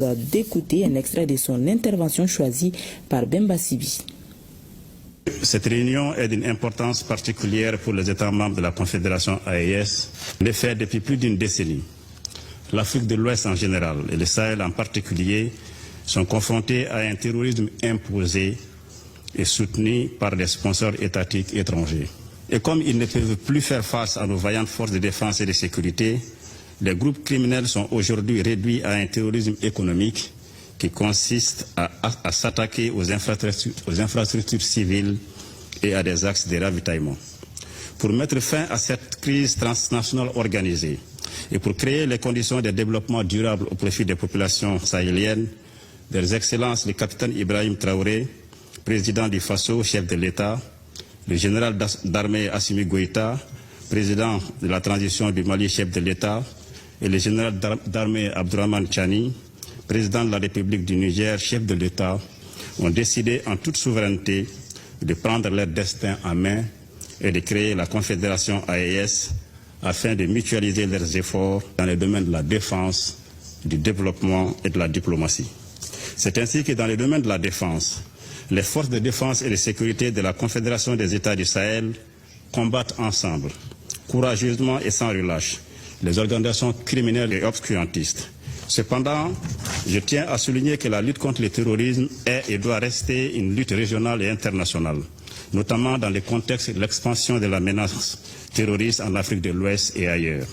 D'écouter un extrait de son intervention choisie par Bemba Sibi. Cette réunion est d'une importance particulière pour les États membres de la Confédération AES. Les faits depuis plus d'une décennie. L'Afrique de l'Ouest en général et le Sahel en particulier sont confrontés à un terrorisme imposé et soutenu par des sponsors étatiques étrangers. Et comme ils ne peuvent plus faire face à nos vaillantes forces de défense et de sécurité, les groupes criminels sont aujourd'hui réduits à un terrorisme économique qui consiste à s'attaquer aux infrastructures civiles et à des axes de ravitaillement. Pour mettre fin à cette crise transnationale organisée et pour créer les conditions de développement durable au profit des populations sahéliennes, Leurs Excellences le capitaine Ibrahim Traoré, président du Faso, chef de l'État, le général d'armée Assimi Goïta, président de la transition du Mali, chef de l'État, et le général d'armée Abdourahmane Tchani, président de la République du Niger, chef de l'État, ont décidé en toute souveraineté de prendre leur destin en main et de créer la Confédération AES afin de mutualiser leurs efforts dans les domaines de la défense, du développement et de la diplomatie. C'est ainsi que dans le domaine de la défense, les forces de défense et de sécurité de la Confédération des États du Sahel combattent ensemble, courageusement et sans relâche, les organisations criminelles et obscurantistes. Cependant, je tiens à souligner que la lutte contre le terrorisme est et doit rester une lutte régionale et internationale, notamment dans le contexte de l'expansion de la menace terroriste en Afrique de l'Ouest et ailleurs.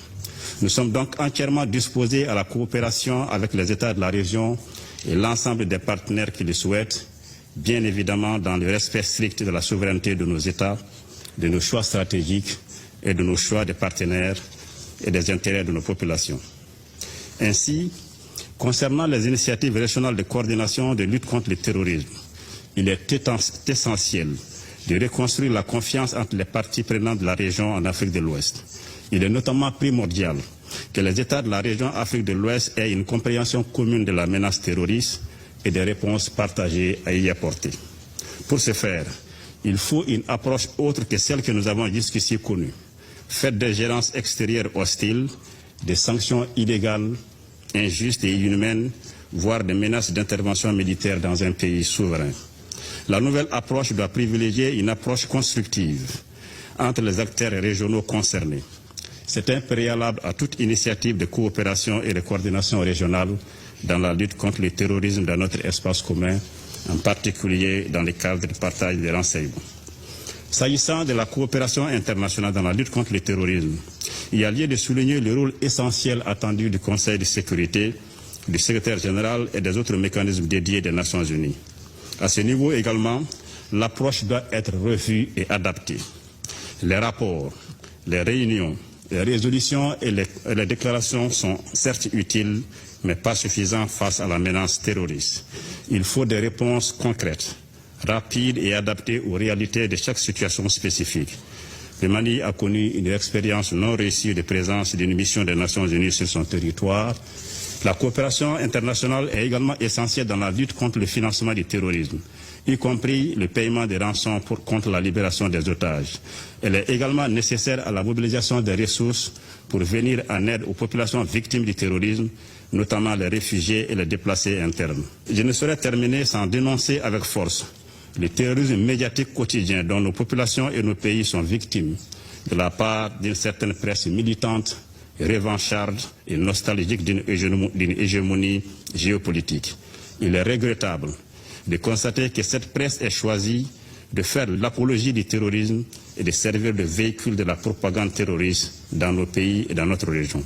Nous sommes donc entièrement disposés à la coopération avec les États de la région et l'ensemble des partenaires qui le souhaitent, bien évidemment dans le respect strict de la souveraineté de nos États, de nos choix stratégiques et de nos choix de partenaires et des intérêts de nos populations. Ainsi, concernant les initiatives régionales de coordination de lutte contre le terrorisme, il est essentiel de reconstruire la confiance entre les parties prenantes de la région en Afrique de l'Ouest. Il est notamment primordial que les États de la région Afrique de l'Ouest aient une compréhension commune de la menace terroriste et des réponses partagées à y apporter. Pour ce faire, il faut une approche autre que celle que nous avons jusqu'ici connue, faite d'ingérences extérieures hostiles, des sanctions illégales, injustes et inhumaines, voire des menaces d'intervention militaire dans un pays souverain. La nouvelle approche doit privilégier une approche constructive entre les acteurs régionaux concernés. C'est un préalable à toute initiative de coopération et de coordination régionale dans la lutte contre le terrorisme dans notre espace commun, en particulier dans le cadre du partage des renseignements. S'agissant de la coopération internationale dans la lutte contre le terrorisme, il y a lieu de souligner le rôle essentiel attendu du Conseil de sécurité, du secrétaire général et des autres mécanismes dédiés des Nations Unies. À ce niveau également, l'approche doit être revue et adaptée. Les rapports, les réunions, les résolutions et les déclarations sont certes utiles, mais pas suffisants face à la menace terroriste. Il faut des réponses concrètes, rapides et adaptées aux réalités de chaque situation spécifique. Le Mali a connu une expérience non réussie de présence d'une mission des Nations Unies sur son territoire. La coopération internationale est également essentielle dans la lutte contre le financement du terrorisme, y compris le paiement des rançons contre la libération des otages. Elle est également nécessaire à la mobilisation des ressources pour venir en aide aux populations victimes du terrorisme, notamment les réfugiés et les déplacés internes. Je ne saurais terminer sans dénoncer avec force le terrorisme médiatique quotidien dont nos populations et nos pays sont victimes de la part d'une certaine presse militante, revancharde et nostalgique d'une hégémonie géopolitique. Il est regrettable de constater que cette presse ait choisi de faire l'apologie du terrorisme et de servir de véhicule de la propagande terroriste dans nos pays et dans notre région.